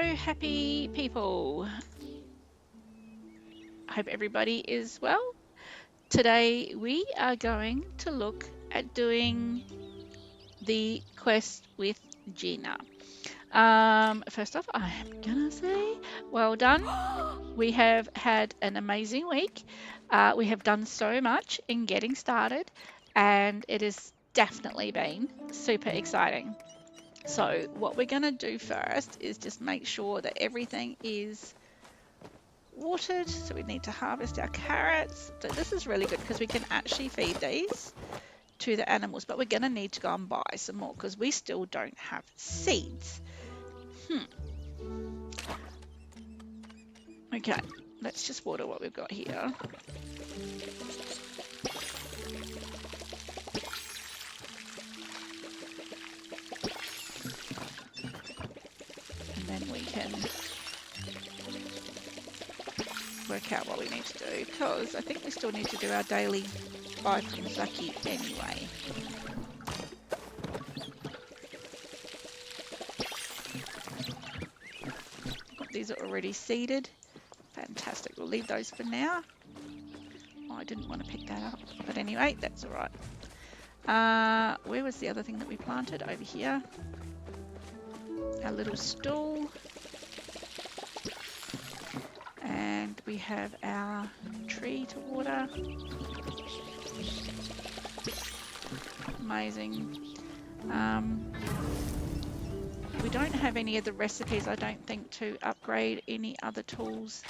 Hello, happy people. I hope everybody is well. Today we are going to look at doing the quest with Gina. First off, I'm gonna say well done. We have had an amazing week. We have done so much in getting started, and it has definitely been super exciting. So what we're going to do first is just make sure that everything is watered. So we need to harvest our carrots. So this is really good because we can actually feed these to the animals, but we're going to need to go and buy some more because we still don't have seeds. Okay, let's just water what we've got here. And then we can work out what we need to do because I think we still need to do our daily buy from Zaki anyway. These are already seeded. Fantastic. We'll leave those for now. Oh, I didn't want to pick that up. But anyway, that's all right. Where was the other thing that we planted? Over here. Our little stool. And we have our tree to water. Amazing. We don't have any of the recipes, I don't think, to upgrade any other tools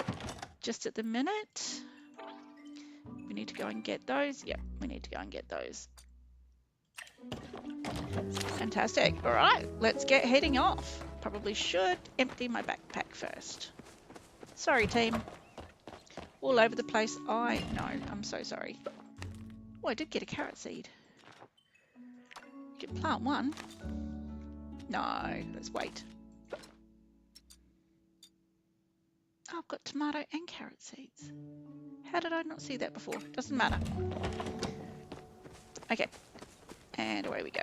just at the minute. We need to go and get those. Yep, we need to go and get those. Fantastic. All right, let's get heading off. Probably should empty my backpack first. Sorry, team. All over the place. I know. I'm so sorry. Oh, I did get a carrot seed. Did plant one? No, let's wait. Oh, I've got tomato and carrot seeds. How did I not see that before? Doesn't matter. Okay, and away we go.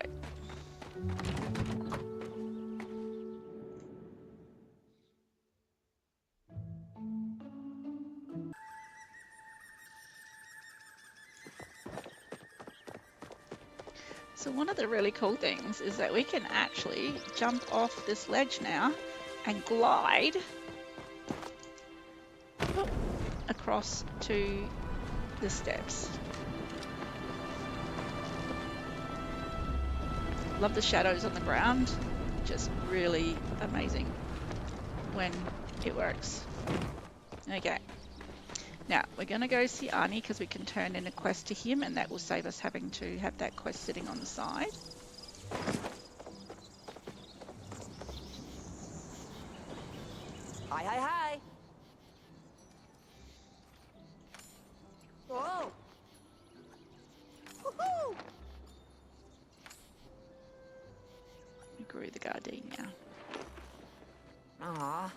So one of the really cool things is that we can actually jump off this ledge now and glide across to the steps. Love the shadows on the ground. Just really amazing when it works. Okay. Now, we're going to go see Arnie because we can turn in a quest to him and that will save us having to have that quest sitting on the side. Hi, hi, hi. Whoa. Woohoo! We grew the gardenia. Aww.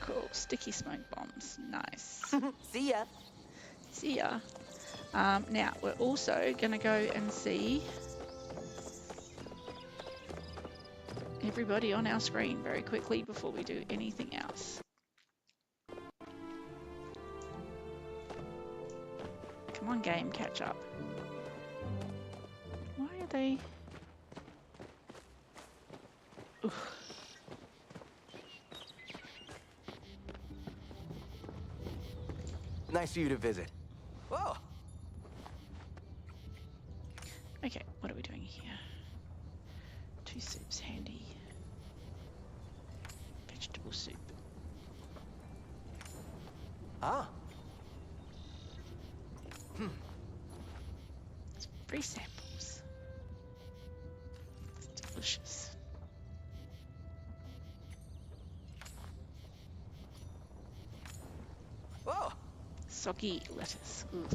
Cool. Sticky smoke bombs. Nice. See ya. See ya. Now, we're also going to go and see everybody on our screen very quickly before we do anything else. Come on, game, catch up. Why are they... Oof. Nice of you to visit. Whoa. Okay, what are we doing here? 2 soups handy. Vegetable soup. Ah. It's free samples. It's delicious. Whoa. Soggy lettuce. Ooh.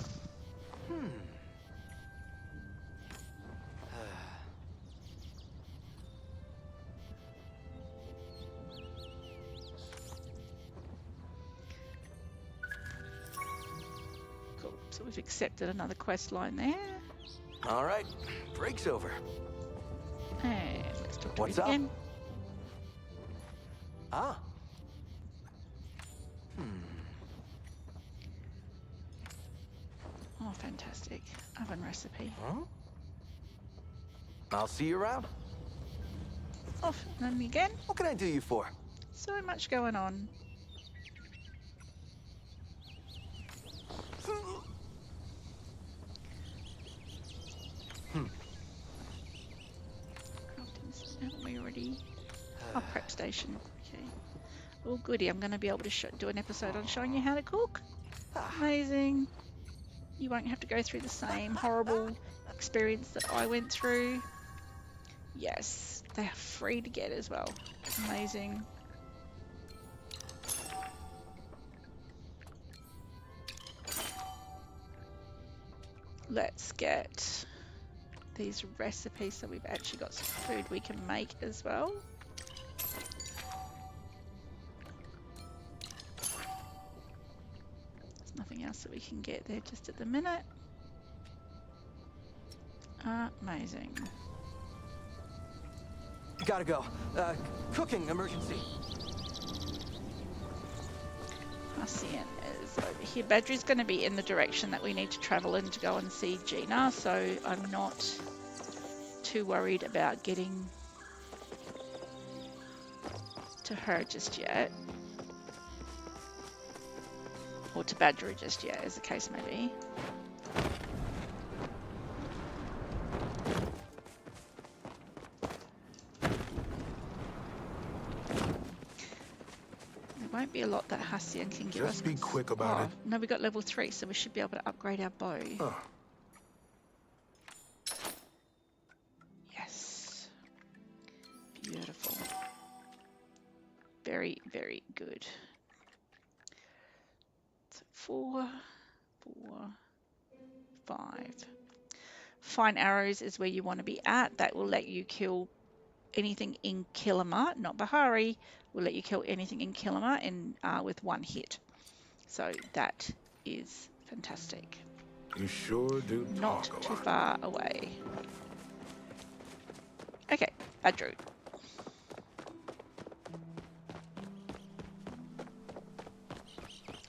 we've accepted another quest line there. All right, break's over. And let's talk to What's Reed up? again. Ah. Oh, fantastic. Oven recipe. Huh? I'll see you around. Off and then again. What can I do you for? So much going on. Crafting, haven't we already? Oh, prep station. Okay. Oh, goody. I'm going to be able to do an episode on showing you how to cook. Amazing. You won't have to go through the same horrible experience that I went through. Yes, they are free to get as well. Amazing. Let's get these recipes so we've actually got some food we can make as well. There's nothing else that we can get there just at the minute. Amazing. Gotta go. Cooking emergency. Hacian is over here. Badger's going to be in the direction that we need to travel in to go and see Gina, so I'm not too worried about getting to her just yet. Or to Badger just yet, as the case may be. There won't be a lot that Hacian can give us. Just be quick about it. No, we got level 3, so we should be able to upgrade our bow. Oh. Yes. Beautiful. Very, very good. So 4, 5. Fine arrows is where you want to be at. That will let you kill anything in Kilima, not Bahari. Will let you kill anything in Kilima with one hit. So that is fantastic. You sure do Not talk a too lot. far away. Okay, Badru.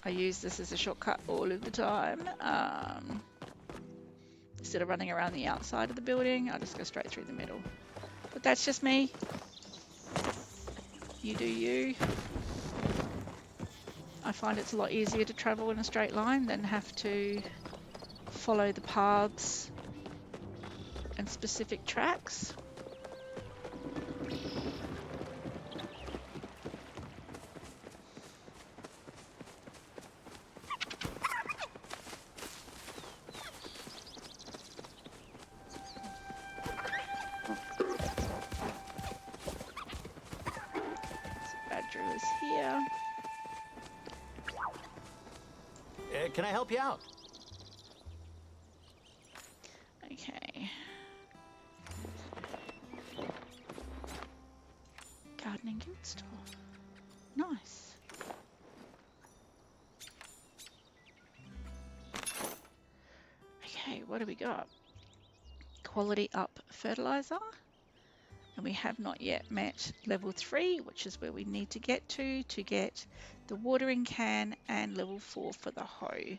I use this as a shortcut all of the time. Instead of running around the outside of the building, I'll just go straight through the middle. But that's just me. You do you. I find it's a lot easier to travel in a straight line than have to follow the paths and specific tracks. Badger is here. Can I help you out? Okay. Gardening guild store. Nice. Okay, what do we got? Quality up fertilizer. And we have not yet met level 3, which is where we need to get get the watering can, and level 4 for the hoe.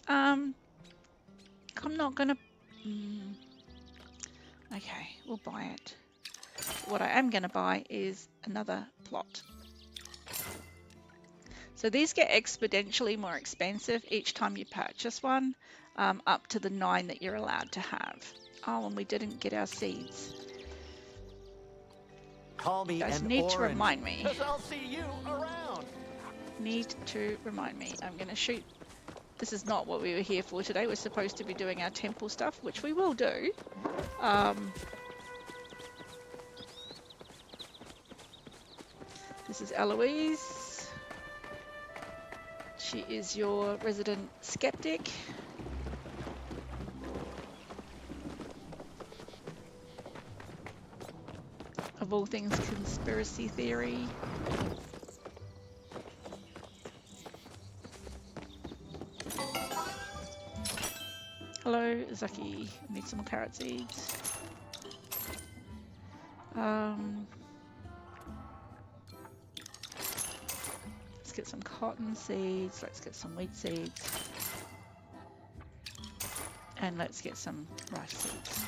I'm not gonna... okay, we'll buy it. What I am gonna buy is another plot. So these get exponentially more expensive each time you purchase one, up to the 9 that you're allowed to have. Oh, and we didn't get our seeds. Call me Guys an need to orange, remind me. 'cause I'll see you around. Need to remind me. I'm going to shoot. This is not what we were here for today. We're supposed to be doing our temple stuff, which we will do. This is Eloise. She is your resident skeptic. Of all things conspiracy theory. Zaki, need some more carrot seeds. Let's get some cotton seeds. Let's get some wheat seeds. And let's get some rice seeds.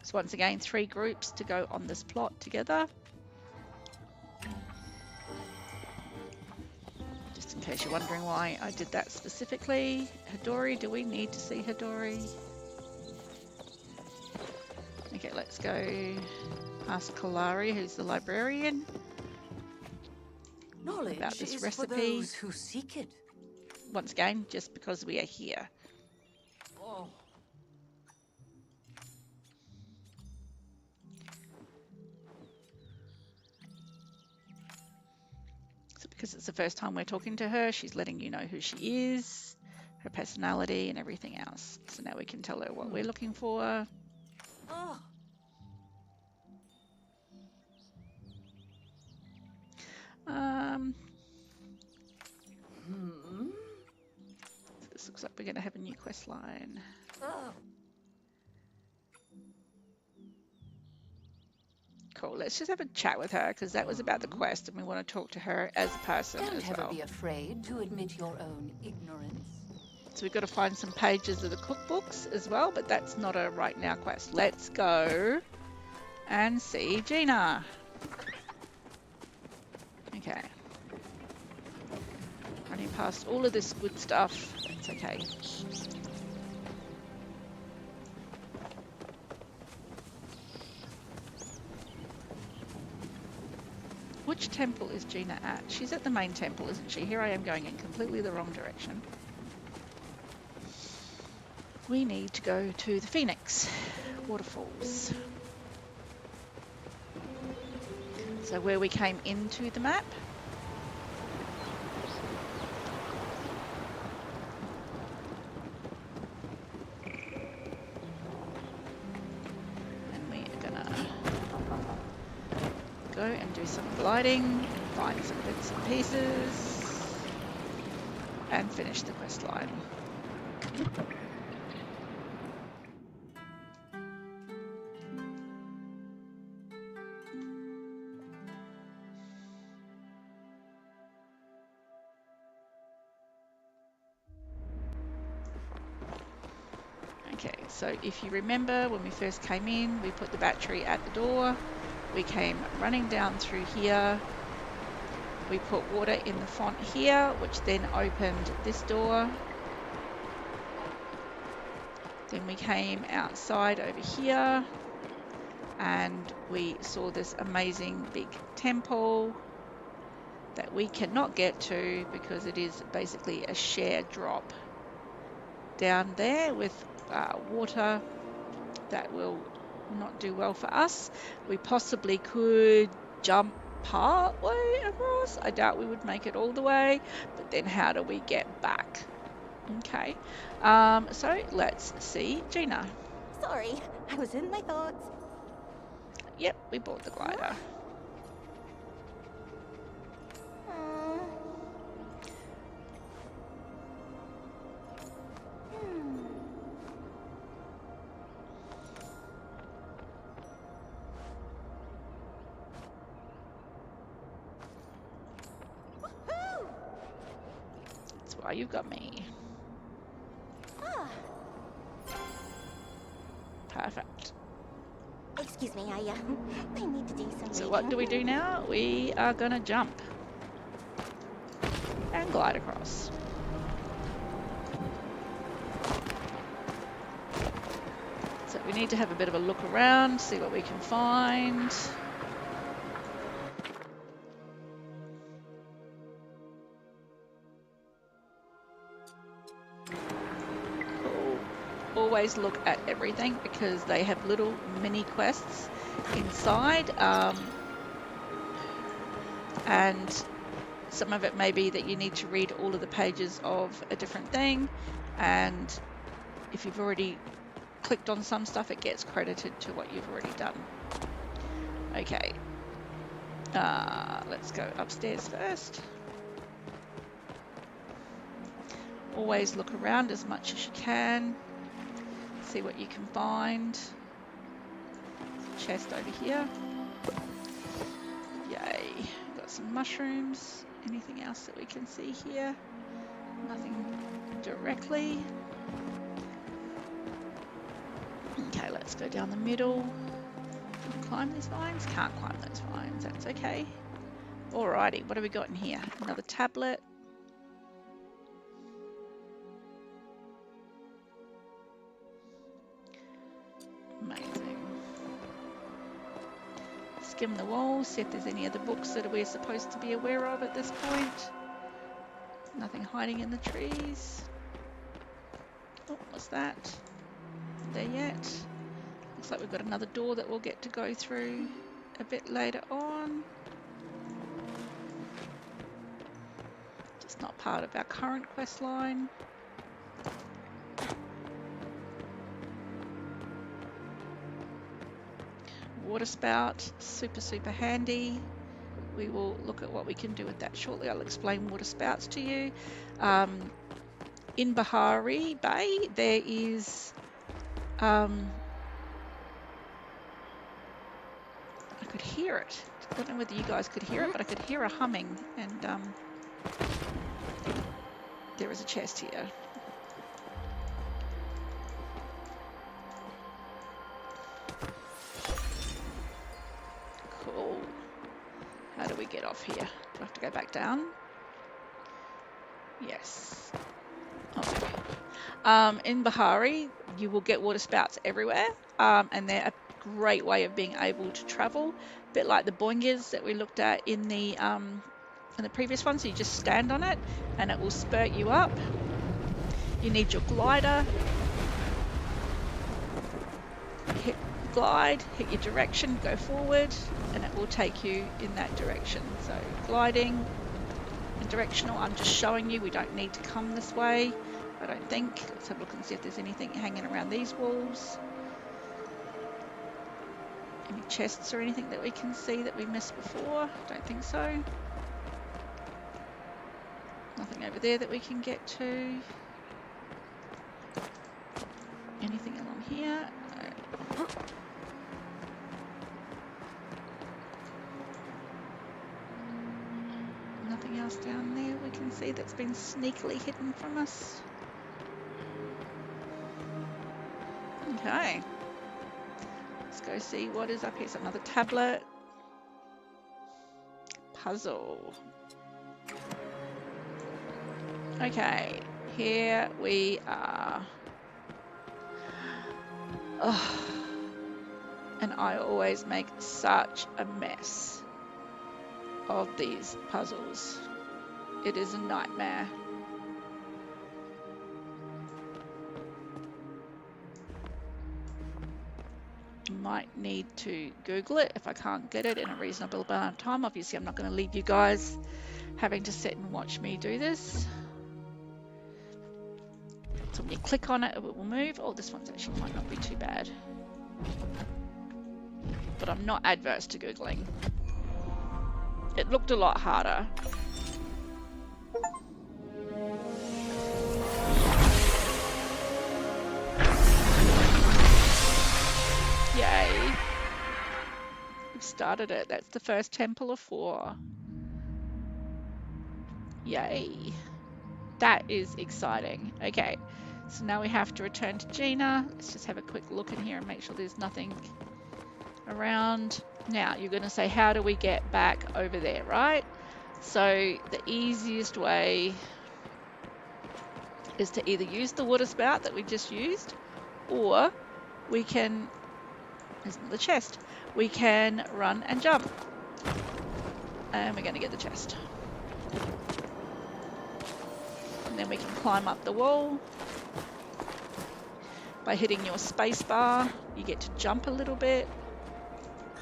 So once again, 3 groups to go on this plot together. Just in case you're wondering why I did that specifically. Hidori, do we need to see Hidori? Okay, let's go ask Kalari, who's the librarian, Knowledge about this is recipe. for those who seek it. Once again, just because we are here. Oh. So because it's the first time we're talking to her, she's letting you know who she is, her personality and everything else. So now we can tell her what we're looking for. Oh. So this looks like we're going to have a new quest line. Oh. Cool, let's just have a chat with her because that was about the quest and we want to talk to her as a person Don't as ever well. be afraid to admit your own ignorance. So we've got to find some pages of the cookbooks as well, but that's not a right now quest. Let's go and see Gina. Okay. Running past all of this good stuff. That's okay. Which temple is Gina at? She's at the main temple, isn't she? Here I am going in completely the wrong direction. We need to go to the Phoenix waterfalls. So where we came into the map. And we are gonna go and do some gliding and find some bits and pieces and finish the quest line. Okay, so if you remember when we first came in, we put the battery at the door. We came running down through here. We put water in the font here, which then opened this door. Then we came outside over here and we saw this amazing big temple that we cannot get to because it is basically a sheer drop down there with water that will not do well for us. We possibly could jump part way across. I doubt we would make it all the way, but then how do we get back? Okay, so let's see Gina. Sorry, I was in my thoughts. Yep, we bought the glider. That's why you got me. Perfect. Excuse me, I need to do some So what do we do now? We are gonna jump and glide across. So we need to have a bit of a look around, see what we can find. Cool. Always look at everything because they have little mini quests inside. And some of it may be that you need to read all of the pages of a different thing. And if you've already clicked on some stuff, it gets credited to what you've already done. Okay. Let's go upstairs first. Always look around as much as you can. See what you can find. Chest over here. Yay. Got some mushrooms. Anything else that we can see here? Nothing directly. Okay, let's go down the middle. Can we climb these vines? Can't climb those vines. That's okay. Alrighty, what have we got in here? Another tablet. Amazing. Skim the walls, see if there's any other books that we're supposed to be aware of at this point. Nothing hiding in the trees. Oh, what's that? Not there yet. Looks like we've got another door that we'll get to go through a bit later on. Just not part of our current quest line. Water spout, super handy. We will look at what we can do with that shortly. I'll explain water spouts to you. In Bahari Bay, there is I could hear it. I don't know whether you guys could hear it, but I could hear a humming, and there is a chest here. Cool. How do we get off here? Do I have to go back down? Yes. Okay. In Bahari, you will get water spouts everywhere, and they're a great way of being able to travel. A bit like the boingas that we looked at in the previous one. So you just stand on it, and it will spurt you up. You need your glider. Hit glide, hit your direction, go forward, and it will take you in that direction. So gliding and directional, I'm just showing you, we don't need to come this way, I don't think. Let's have a look and see if there's anything hanging around these walls. Any chests or anything that we can see that we missed before? Don't think so. Nothing over there that we can get to. Anything along here? No. Nothing else down there we can see that's been sneakily hidden from us. Okay. Let's go see what is up here. It's another tablet. Puzzle. Okay, here we are. Oh, and I always make such a mess of these puzzles. It is a nightmare. Might need to Google it if I can't get it in a reasonable amount of time. Obviously, I'm not going to leave you guys having to sit and watch me do this. So when you click on it, it will move. Oh, this one's actually might not be too bad. But I'm not adverse to Googling. It looked a lot harder. Yay. We've started it. That's the first temple of 4. Yay. That is exciting. Okay, so now we have to return to Gina. Let's just have a quick look in here and make sure there's nothing around. Now, you're going to say, how do we get back over there, right? So the easiest way is to either use the water spout that we just used, or we can, there's another chest, we can run and jump. And we're going to get the chest. And then we can climb up the wall. By hitting your space bar, you get to jump a little bit.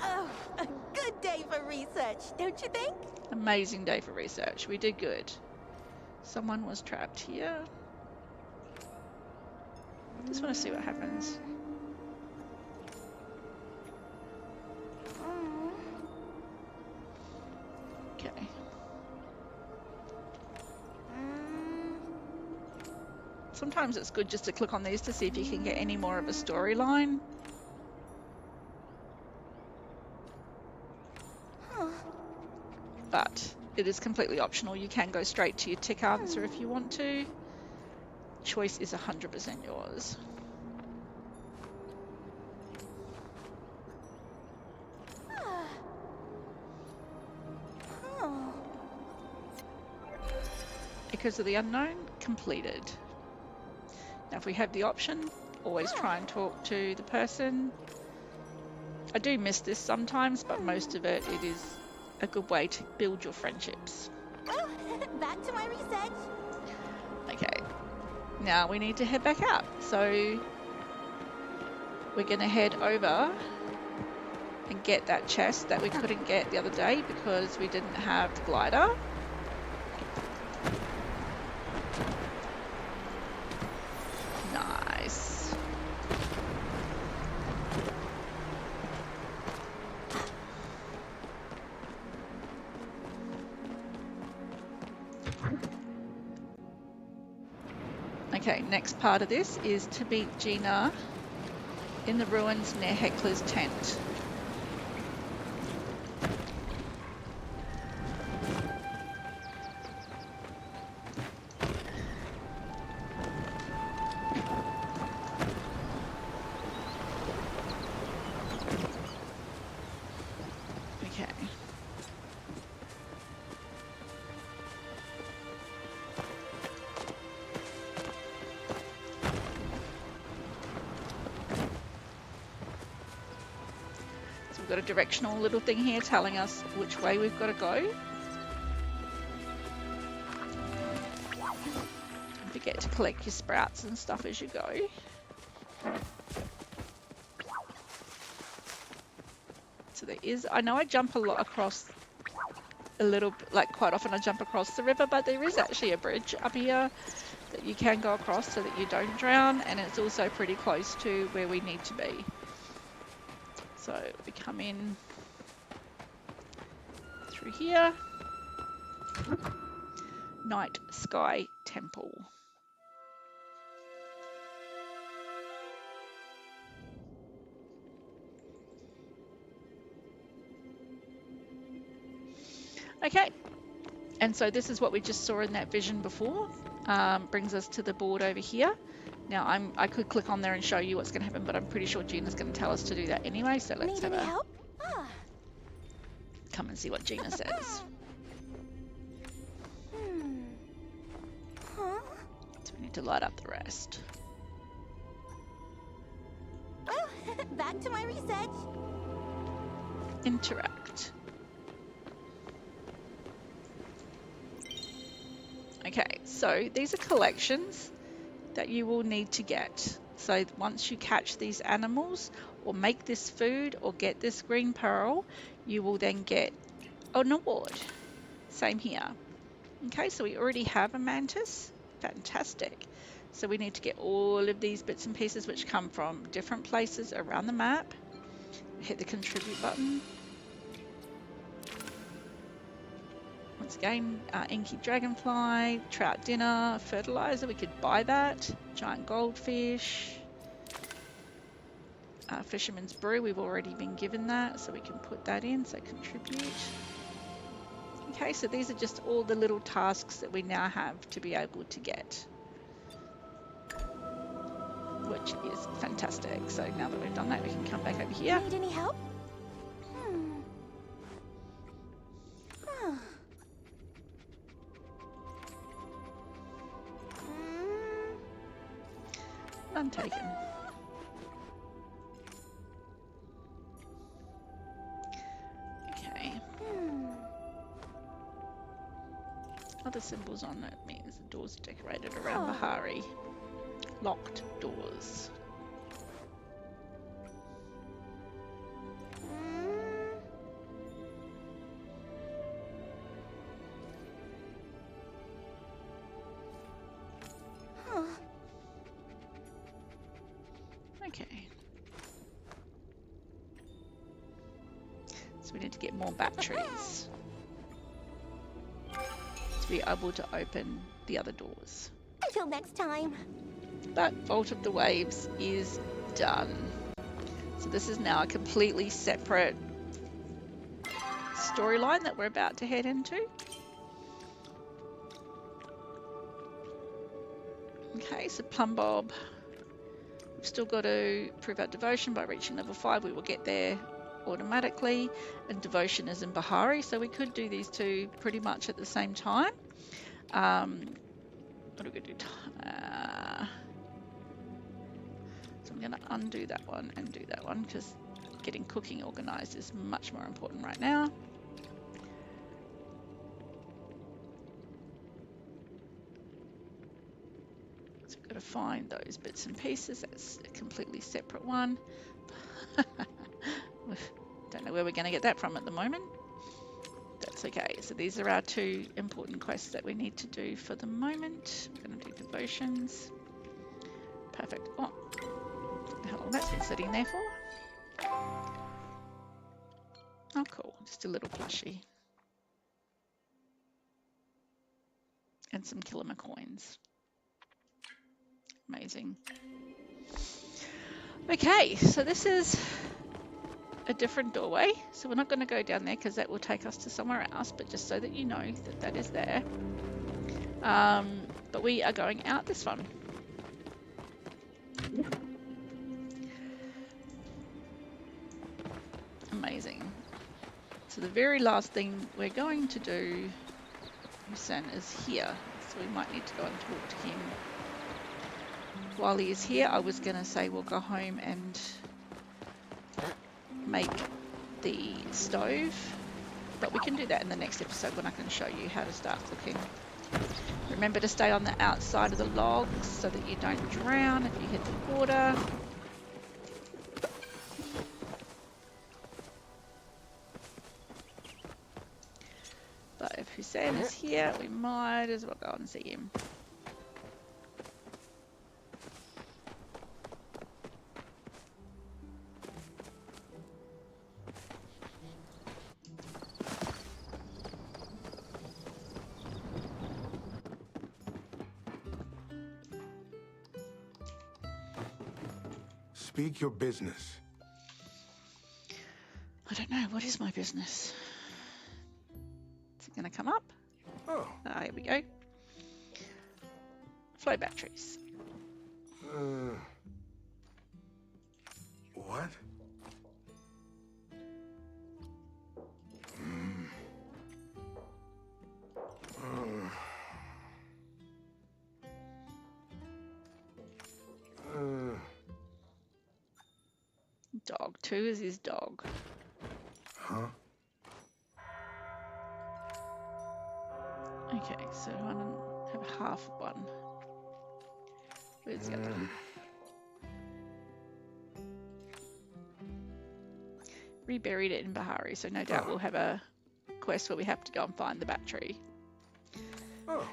Oh, a good day for research, don't you think? Amazing day for research. We did good. Someone was trapped here. Just want to see what happens. Okay. Sometimes it's good just to click on these to see if you can get any more of a storyline. But it is completely optional. You can go straight to your tick answer if you want to. Choice is 100% yours. Oh. Because of the unknown, completed. Now, if we have the option, always try and talk to the person. I do miss this sometimes, but most of it is a good way to build your friendships. Well, back to my research. Okay, now we need to head back out. So we're going to head over and get that chest that we couldn't get the other day because we didn't have the glider. Nice. Okay, next part of this is to meet Gina in the ruins near Heckler's tent. Okay. So we've got a directional little thing here telling us which way we've got to go. Don't forget to collect your sprouts and stuff as you go. So there is, I know I jump a lot across a little, like quite often I jump across the river, but there is actually a bridge up here that you can go across so that you don't drown, and it's also pretty close to where we need to be. So we come in through here. Night Sky Temple. Okay, and so this is what we just saw in that vision before. Brings us to the board over here. Now I could click on there and show you what's going to happen, but I'm pretty sure Gina's going to tell us to do that anyway. So let's Need have any a help? Ah. come and see what Gina says. Huh? So we need to light up the rest. Well, back to my research. Interact. Okay, so these are collections that you will need to get. So once you catch these animals or make this food or get this green pearl, you will then get an award. Same here. Okay, so we already have a mantis. Fantastic. So we need to get all of these bits and pieces which come from different places around the map. Hit the contribute button. Once again, inky dragonfly, trout dinner, fertilizer, we could buy that. Giant goldfish, fisherman's brew, we've already been given that, so we can put that in, so contribute. Okay, so these are just all the little tasks that we now have to be able to get, which is fantastic. So now that we've done that, we can come back over here. Need any help? Huh. None taken. Okay. Other symbols on it means the doors are decorated around Bahari. Locked doors. Okay. So we need to get more batteries to be able to open the other doors. Till next time. But Vault of the Waves is done. So this is now a completely separate storyline that we're about to head into. Okay, so Plum Bob. We've still got to prove our devotion by reaching level 5. We will get there automatically. And devotion is in Bahari, so we could do these two pretty much at the same time. What are we going to do? So I'm going to undo that one and do that one because getting cooking organized is much more important right now. So we've got to find those bits and pieces. That's a completely separate one. Don't know where we're going to get that from at the moment. That's okay. So these are our two important quests that we need to do for the moment. We're going to do devotions. Perfect. Oh, how long that's been sitting there for? Oh, cool. Just a little plushie. And some Kilima coins. Amazing. Okay, so this is a different doorway. So we're not going to go down there because that will take us to somewhere else, but just so that you know that that is there. But we are going out this one. Amazing. So the very last thing we're going to do, Hussein, is here. So we might need to go and talk to him. While he is here, I was going to say we'll go home and make the stove. But we can do that in the next episode when I can show you how to start cooking. Remember to stay on the outside of the logs so that you don't drown if you hit the water. But if Hussein is here, we might as well go and see him. Speak your business. I don't know, what is my business? Is it going to come up? Oh. Here we go. Flow batteries. What? Dog. 2 is his dog. Huh? Okay, so I don't have half one. Where's the other one? Reburied it in Bahari, so no doubt we'll have a quest where we have to go and find the battery. Oh.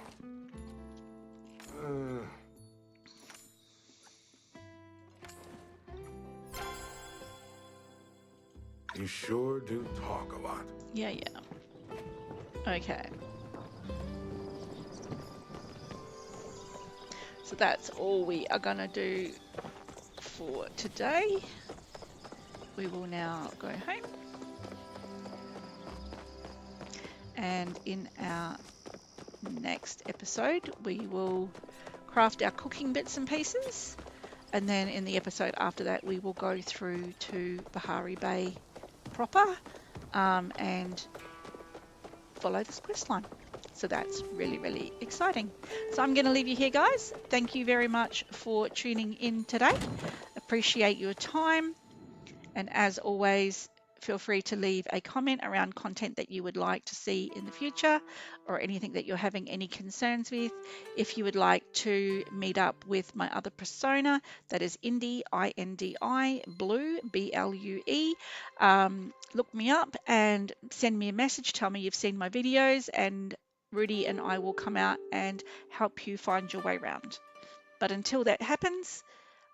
You sure do talk a lot. Yeah. Okay. So that's all we are going to do for today. We will now go home. And in our next episode, we will craft our cooking bits and pieces. And then in the episode after that, we will go through to Bahari Bay proper and follow this quest line. So that's really, really exciting. So I'm going to leave you here, guys. Thank you very much for tuning in today. Appreciate your time. And as always, feel free to leave a comment around content that you would like to see in the future or anything that you're having any concerns with. If you would like to meet up with my other persona, that is Indi, I-N-D-I, Blue, B-L-U-E, look me up and send me a message. Tell me you've seen my videos and Rudy and I will come out and help you find your way around. But until that happens,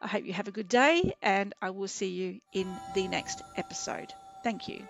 I hope you have a good day and I will see you in the next episode. Thank you.